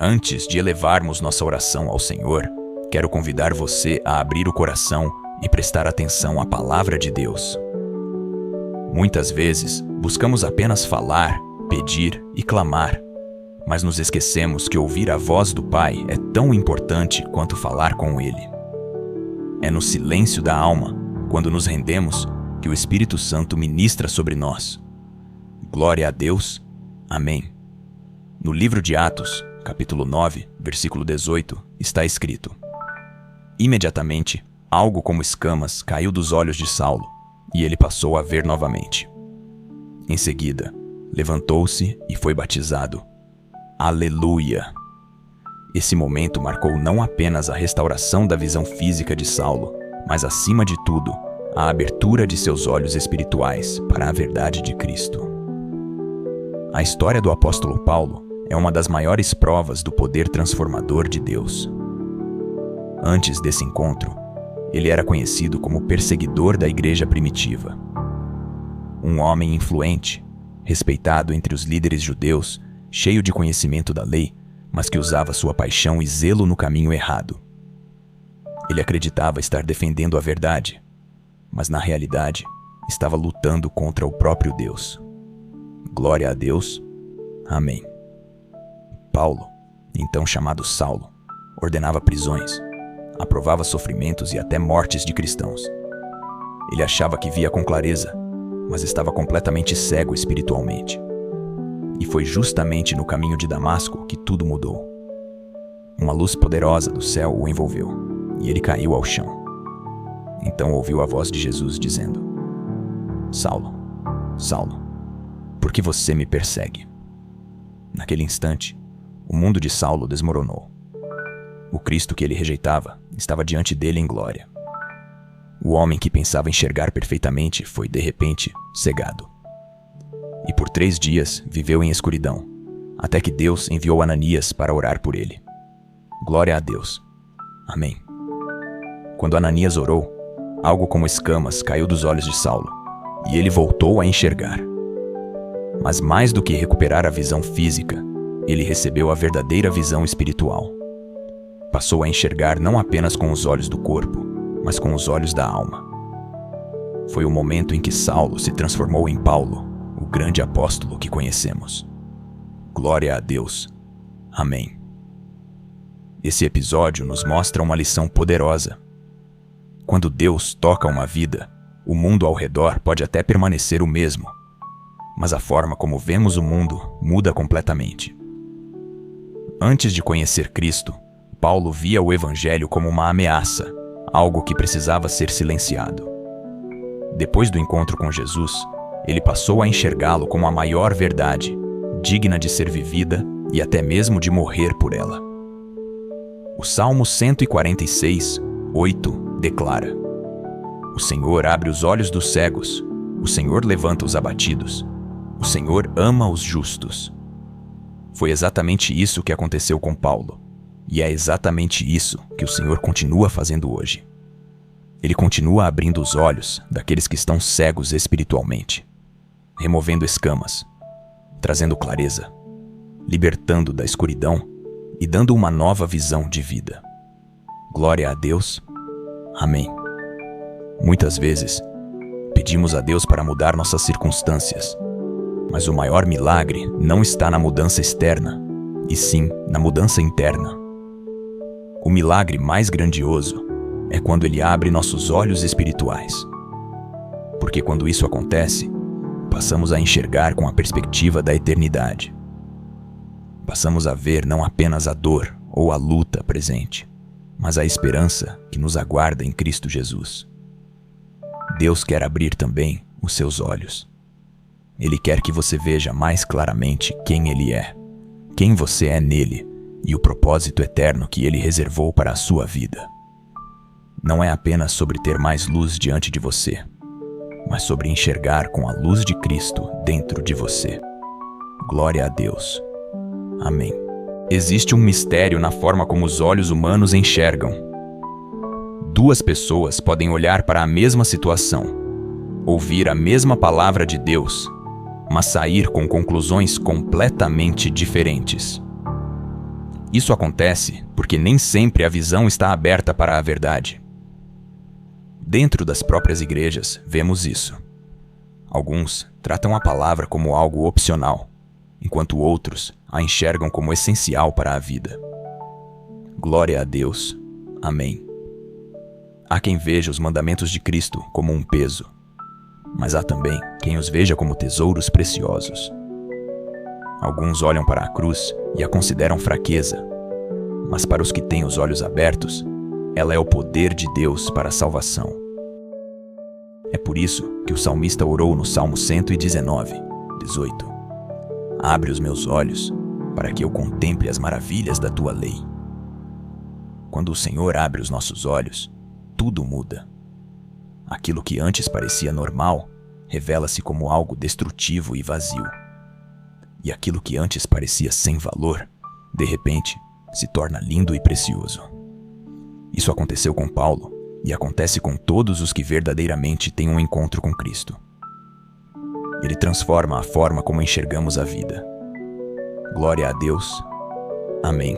Antes de elevarmos nossa oração ao Senhor, quero convidar você a abrir o coração e prestar atenção à palavra de Deus. Muitas vezes, buscamos apenas falar, pedir e clamar, mas nos esquecemos que ouvir a voz do Pai é tão importante quanto falar com Ele. É no silêncio da alma, quando nos rendemos, que o Espírito Santo ministra sobre nós. Glória a Deus. Amém. No livro de Atos, capítulo 9, versículo 18, está escrito: Imediatamente, algo como escamas caiu dos olhos de Saulo, e ele passou a ver novamente. Em seguida, levantou-se e foi batizado. Aleluia! Esse momento marcou não apenas a restauração da visão física de Saulo, mas, acima de tudo, a abertura de seus olhos espirituais para a verdade de Cristo. A história do apóstolo Paulo é uma das maiores provas do poder transformador de Deus. Antes desse encontro, ele era conhecido como perseguidor da igreja primitiva. Um homem influente, respeitado entre os líderes judeus, cheio de conhecimento da lei, mas que usava sua paixão e zelo no caminho errado. Ele acreditava estar defendendo a verdade, mas na realidade estava lutando contra o próprio Deus. Glória a Deus. Amém. Paulo, então chamado Saulo, ordenava prisões, aprovava sofrimentos e até mortes de cristãos. Ele achava que via com clareza, mas estava completamente cego espiritualmente. E foi justamente no caminho de Damasco que tudo mudou. Uma luz poderosa do céu o envolveu, e ele caiu ao chão. Então ouviu a voz de Jesus dizendo: Saulo, Saulo, por que você me persegue? Naquele instante, o mundo de Saulo desmoronou. O Cristo que ele rejeitava estava diante dele em glória. O homem que pensava enxergar perfeitamente foi, de repente, cegado. E por 3 dias viveu em escuridão, até que Deus enviou Ananias para orar por ele. Glória a Deus. Amém. Quando Ananias orou, algo como escamas caiu dos olhos de Saulo, e ele voltou a enxergar. Mas mais do que recuperar a visão física, ele recebeu a verdadeira visão espiritual. Passou a enxergar não apenas com os olhos do corpo, mas com os olhos da alma. Foi o momento em que Saulo se transformou em Paulo, o grande apóstolo que conhecemos. Glória a Deus. Amém. Esse episódio nos mostra uma lição poderosa. Quando Deus toca uma vida, o mundo ao redor pode até permanecer o mesmo, mas a forma como vemos o mundo muda completamente. Antes de conhecer Cristo, Paulo via o Evangelho como uma ameaça, algo que precisava ser silenciado. Depois do encontro com Jesus, ele passou a enxergá-lo como a maior verdade, digna de ser vivida e até mesmo de morrer por ela. O Salmo 146, 8, declara: O Senhor abre os olhos dos cegos, o Senhor levanta os abatidos, o Senhor ama os justos. Foi exatamente isso que aconteceu com Paulo, e é exatamente isso que o Senhor continua fazendo hoje. Ele continua abrindo os olhos daqueles que estão cegos espiritualmente, removendo escamas, trazendo clareza, libertando da escuridão e dando uma nova visão de vida. Glória a Deus. Amém. Muitas vezes, pedimos a Deus para mudar nossas circunstâncias, mas o maior milagre não está na mudança externa, e sim na mudança interna. O milagre mais grandioso é quando Ele abre nossos olhos espirituais. Porque quando isso acontece, passamos a enxergar com a perspectiva da eternidade. Passamos a ver não apenas a dor ou a luta presente, mas a esperança que nos aguarda em Cristo Jesus. Deus quer abrir também os seus olhos. Ele quer que você veja mais claramente quem Ele é, quem você é nele e o propósito eterno que Ele reservou para a sua vida. Não é apenas sobre ter mais luz diante de você, mas sobre enxergar com a luz de Cristo dentro de você. Glória a Deus. Amém. Existe um mistério na forma como os olhos humanos enxergam. 2 pessoas podem olhar para a mesma situação, ouvir a mesma palavra de Deus, mas sair com conclusões completamente diferentes. Isso acontece porque nem sempre a visão está aberta para a verdade. Dentro das próprias igrejas, vemos isso. Alguns tratam a palavra como algo opcional, enquanto outros a enxergam como essencial para a vida. Glória a Deus. Amém. Há quem veja os mandamentos de Cristo como um peso, mas há também quem os veja como tesouros preciosos. Alguns olham para a cruz e a consideram fraqueza, mas para os que têm os olhos abertos, ela é o poder de Deus para a salvação. É por isso que o salmista orou no Salmo 119, 18. Abre os meus olhos, para que eu contemple as maravilhas da tua lei. Quando o Senhor abre os nossos olhos, tudo muda. Aquilo que antes parecia normal, revela-se como algo destrutivo e vazio. E aquilo que antes parecia sem valor, de repente, se torna lindo e precioso. Isso aconteceu com Paulo e acontece com todos os que verdadeiramente têm um encontro com Cristo. Ele transforma a forma como enxergamos a vida. Glória a Deus. Amém.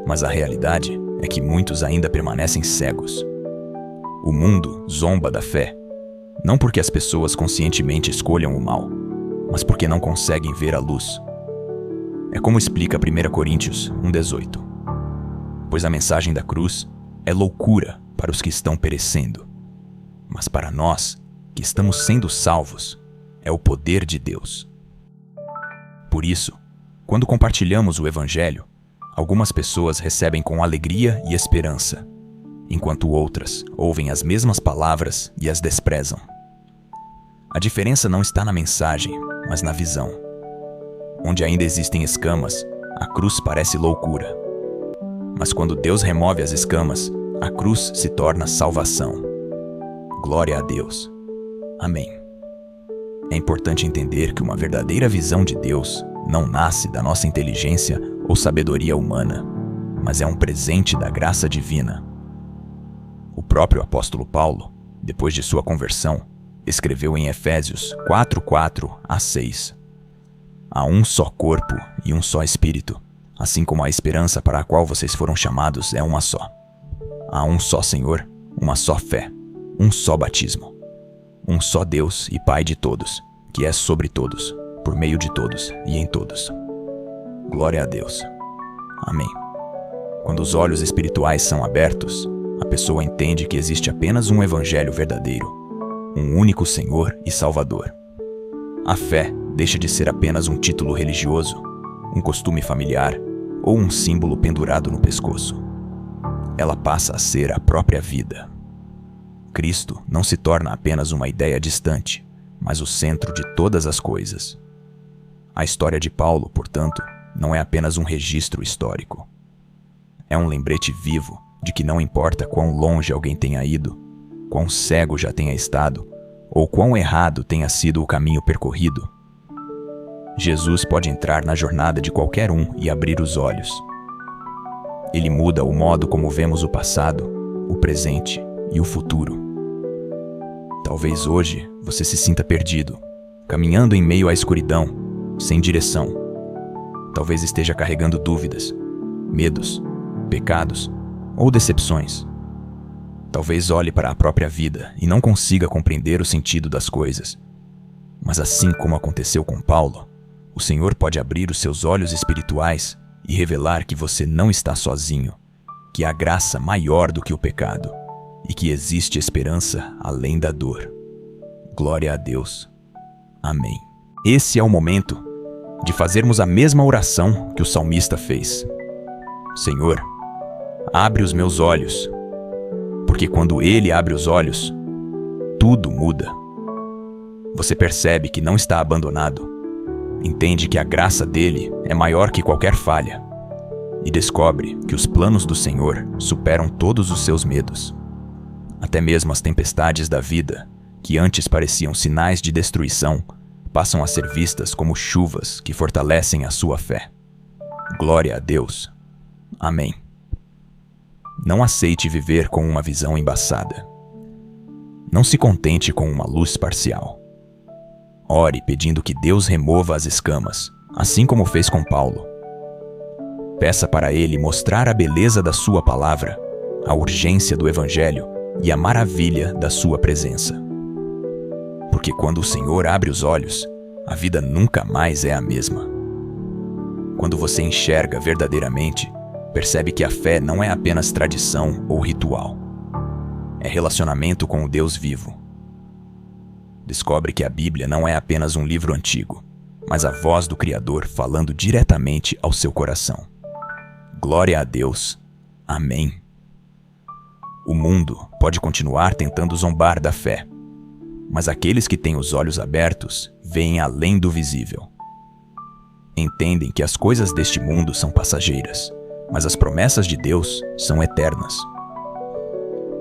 Mas a realidade é que muitos ainda permanecem cegos. O mundo zomba da fé, não porque as pessoas conscientemente escolham o mal, mas porque não conseguem ver a luz. É como explica 1 Coríntios 1,18. Pois a mensagem da cruz é loucura para os que estão perecendo, mas para nós, que estamos sendo salvos, é o poder de Deus. Por isso, quando compartilhamos o Evangelho, algumas pessoas recebem com alegria e esperança, enquanto outras ouvem as mesmas palavras e as desprezam. A diferença não está na mensagem, mas na visão. Onde ainda existem escamas, a cruz parece loucura. Mas quando Deus remove as escamas, a cruz se torna salvação. Glória a Deus. Amém. É importante entender que uma verdadeira visão de Deus não nasce da nossa inteligência ou sabedoria humana, mas é um presente da graça divina. O próprio apóstolo Paulo, depois de sua conversão, escreveu em Efésios 4:4-6. Há um só corpo e um só espírito, assim como a esperança para a qual vocês foram chamados é uma só. Há um só Senhor, uma só fé, um só batismo. Um só Deus e Pai de todos, que é sobre todos, por meio de todos e em todos. Glória a Deus. Amém. Quando os olhos espirituais são abertos, a pessoa entende que existe apenas um evangelho verdadeiro, um único Senhor e Salvador. A fé deixa de ser apenas um título religioso, um costume familiar ou um símbolo pendurado no pescoço. Ela passa a ser a própria vida. Cristo não se torna apenas uma ideia distante, mas o centro de todas as coisas. A história de Paulo, portanto, não é apenas um registro histórico. É um lembrete vivo de que não importa quão longe alguém tenha ido, quão cego já tenha estado, ou quão errado tenha sido o caminho percorrido, Jesus pode entrar na jornada de qualquer um e abrir os olhos. Ele muda o modo como vemos o passado, o presente e o futuro. Talvez hoje você se sinta perdido, caminhando em meio à escuridão, sem direção. Talvez esteja carregando dúvidas, medos, pecados ou decepções. Talvez olhe para a própria vida e não consiga compreender o sentido das coisas. Mas assim como aconteceu com Paulo, o Senhor pode abrir os seus olhos espirituais e revelar que você não está sozinho, que há graça maior do que o pecado e que existe esperança além da dor. Glória a Deus. Amém. Esse é o momento de fazermos a mesma oração que o salmista fez. Senhor, abre os meus olhos, porque quando Ele abre os olhos, tudo muda. Você percebe que não está abandonado, entende que a graça dele é maior que qualquer falha e descobre que os planos do Senhor superam todos os seus medos. Até mesmo as tempestades da vida, que antes pareciam sinais de destruição, passam a ser vistas como chuvas que fortalecem a sua fé. Glória a Deus. Amém. Não aceite viver com uma visão embaçada. Não se contente com uma luz parcial. Ore pedindo que Deus remova as escamas, assim como fez com Paulo. Peça para Ele mostrar a beleza da sua palavra, a urgência do Evangelho e a maravilha da sua presença. Porque quando o Senhor abre os olhos, a vida nunca mais é a mesma. Quando você enxerga verdadeiramente, percebe que a fé não é apenas tradição ou ritual. É relacionamento com o Deus vivo. Descobre que a Bíblia não é apenas um livro antigo, mas a voz do Criador falando diretamente ao seu coração. Glória a Deus. Amém. O mundo pode continuar tentando zombar da fé, mas aqueles que têm os olhos abertos veem além do visível. Entendem que as coisas deste mundo são passageiras, mas as promessas de Deus são eternas.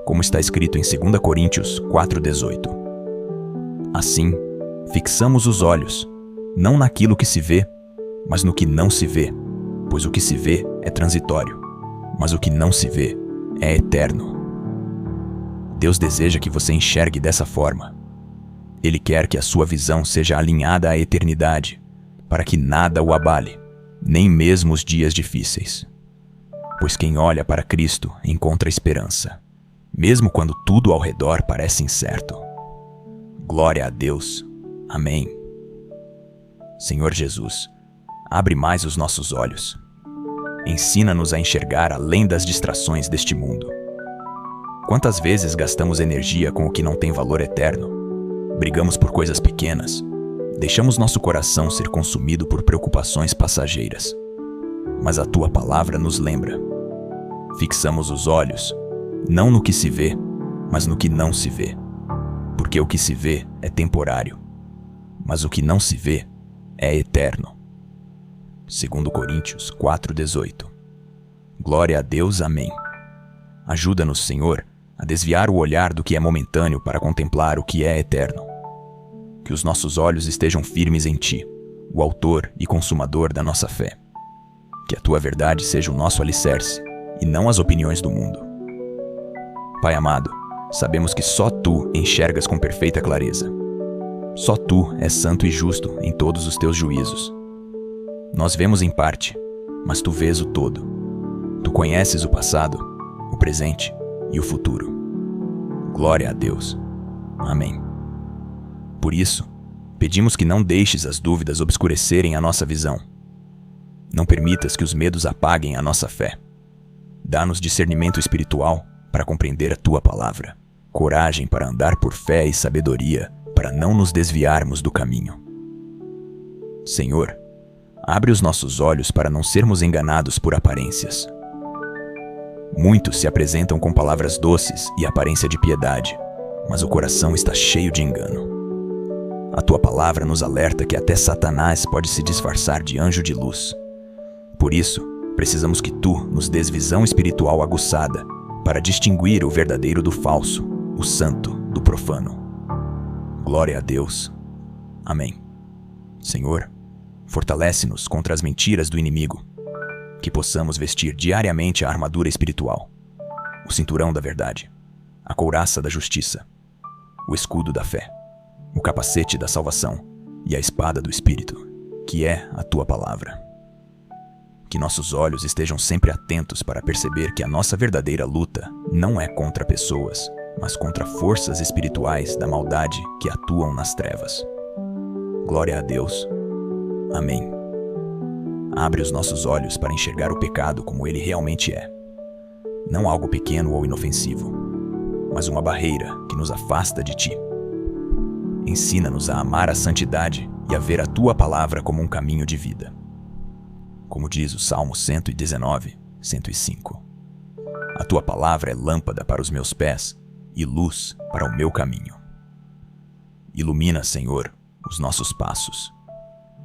Como está escrito em 2 Coríntios 4,18. Assim, fixamos os olhos, não naquilo que se vê, mas no que não se vê, pois o que se vê é transitório, mas o que não se vê é eterno. Deus deseja que você enxergue dessa forma. Ele quer que a sua visão seja alinhada à eternidade, para que nada o abale, nem mesmo os dias difíceis. Pois quem olha para Cristo encontra esperança, mesmo quando tudo ao redor parece incerto. Glória a Deus. Amém. Senhor Jesus, abre mais os nossos olhos. Ensina-nos a enxergar além das distrações deste mundo. Quantas vezes gastamos energia com o que não tem valor eterno? Brigamos por coisas pequenas. Deixamos nosso coração ser consumido por preocupações passageiras. Mas a tua palavra nos lembra. Fixamos os olhos, não no que se vê, mas no que não se vê. Porque o que se vê é temporário, mas o que não se vê é eterno. 2 Coríntios 4,18. Glória a Deus, amém. Ajuda-nos, Senhor, a desviar o olhar do que é momentâneo para contemplar o que é eterno. Que os nossos olhos estejam firmes em Ti, o autor e consumador da nossa fé. Que a Tua verdade seja o nosso alicerce, e não as opiniões do mundo. Pai amado, sabemos que só Tu enxergas com perfeita clareza. Só Tu és santo e justo em todos os Teus juízos. Nós vemos em parte, mas Tu vês o todo. Tu conheces o passado, o presente e o futuro. Glória a Deus. Amém. Por isso, pedimos que não deixes as dúvidas obscurecerem a nossa visão. Não permitas que os medos apaguem a nossa fé. Dá-nos discernimento espiritual para compreender a Tua palavra, coragem para andar por fé e sabedoria para não nos desviarmos do caminho. Senhor, abre os nossos olhos para não sermos enganados por aparências. Muitos se apresentam com palavras doces e aparência de piedade, mas o coração está cheio de engano. A Tua palavra nos alerta que até Satanás pode se disfarçar de anjo de luz. Por isso, precisamos que Tu nos dês visão espiritual aguçada para distinguir o verdadeiro do falso, o santo do profano. Glória a Deus. Amém. Senhor, fortalece-nos contra as mentiras do inimigo, que possamos vestir diariamente a armadura espiritual, o cinturão da verdade, a couraça da justiça, o escudo da fé, o capacete da salvação e a espada do Espírito, que é a Tua palavra. Que nossos olhos estejam sempre atentos para perceber que a nossa verdadeira luta não é contra pessoas, mas contra forças espirituais da maldade que atuam nas trevas. Glória a Deus. Amém. Abre os nossos olhos para enxergar o pecado como ele realmente é. Não algo pequeno ou inofensivo, mas uma barreira que nos afasta de Ti. Ensina-nos a amar a santidade e a ver a Tua palavra como um caminho de vida. Como diz o Salmo 119, 105. A Tua palavra é lâmpada para os meus pés e luz para o meu caminho. Ilumina, Senhor, os nossos passos.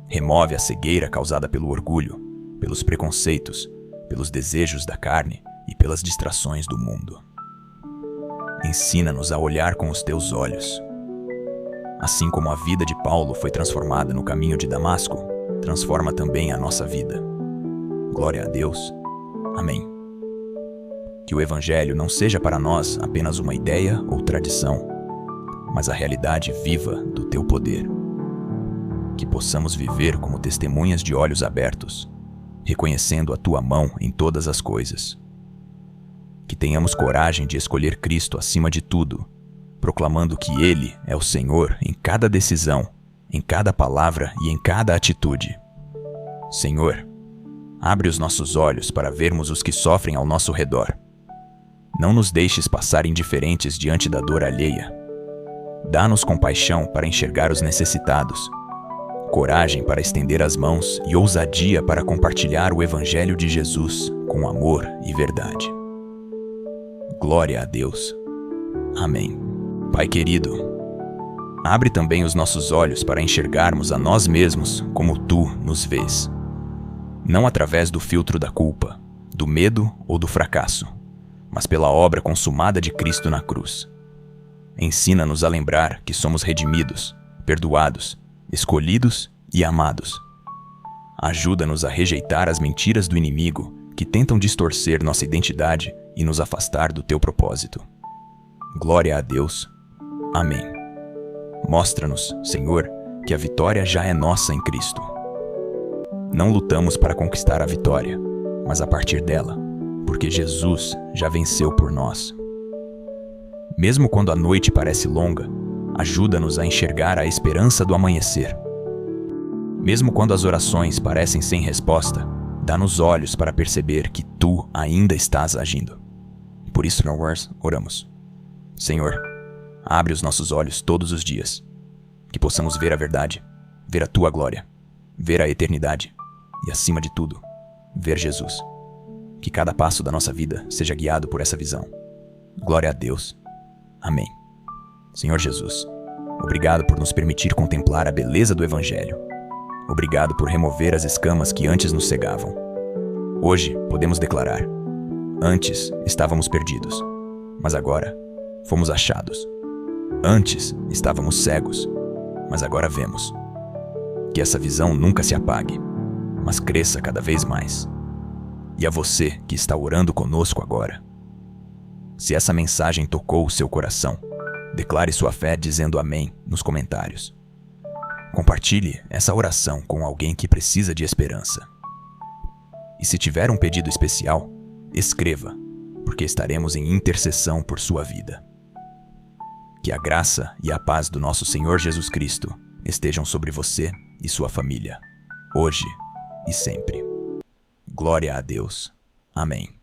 Remove a cegueira causada pelo orgulho, pelos preconceitos, pelos desejos da carne e pelas distrações do mundo. Ensina-nos a olhar com os Teus olhos. Assim como a vida de Paulo foi transformada no caminho de Damasco, transforma também a nossa vida. Glória a Deus. Amém. Que o Evangelho não seja para nós apenas uma ideia ou tradição, mas a realidade viva do Teu poder. Que possamos viver como testemunhas de olhos abertos, reconhecendo a tua mão em todas as coisas. Que tenhamos coragem de escolher Cristo acima de tudo, proclamando que Ele é o Senhor em cada decisão, em cada palavra e em cada atitude. Senhor, abre os nossos olhos para vermos os que sofrem ao nosso redor. Não nos deixes passar indiferentes diante da dor alheia. Dá-nos compaixão para enxergar os necessitados, coragem para estender as mãos e ousadia para compartilhar o Evangelho de Jesus com amor e verdade. Glória a Deus. Amém. Pai querido, abre também os nossos olhos para enxergarmos a nós mesmos como Tu nos vês. Não através do filtro da culpa, do medo ou do fracasso, mas pela obra consumada de Cristo na cruz. Ensina-nos a lembrar que somos redimidos, perdoados, escolhidos e amados. Ajuda-nos a rejeitar as mentiras do inimigo que tentam distorcer nossa identidade e nos afastar do Teu propósito. Glória a Deus. Amém. Mostra-nos, Senhor, que a vitória já é nossa em Cristo. Não lutamos para conquistar a vitória, mas a partir dela, porque Jesus já venceu por nós. Mesmo quando a noite parece longa, ajuda-nos a enxergar a esperança do amanhecer. Mesmo quando as orações parecem sem resposta, dá-nos olhos para perceber que Tu ainda estás agindo. Por isso nós oramos. Senhor, abre os nossos olhos todos os dias, que possamos ver a verdade, ver a Tua glória, ver a eternidade e, acima de tudo, ver Jesus. Que cada passo da nossa vida seja guiado por essa visão. Glória a Deus. Amém. Senhor Jesus, obrigado por nos permitir contemplar a beleza do Evangelho. Obrigado por remover as escamas que antes nos cegavam. Hoje podemos declarar: antes estávamos perdidos, mas agora fomos achados. Antes estávamos cegos, mas agora vemos. Que essa visão nunca se apague, mas cresça cada vez mais. E a você que está orando conosco agora, se essa mensagem tocou o seu coração, declare sua fé dizendo amém nos comentários. Compartilhe essa oração com alguém que precisa de esperança. E se tiver um pedido especial, escreva, porque estaremos em intercessão por sua vida. Que a graça e a paz do nosso Senhor Jesus Cristo estejam sobre você e sua família, hoje e sempre. Glória a Deus. Amém.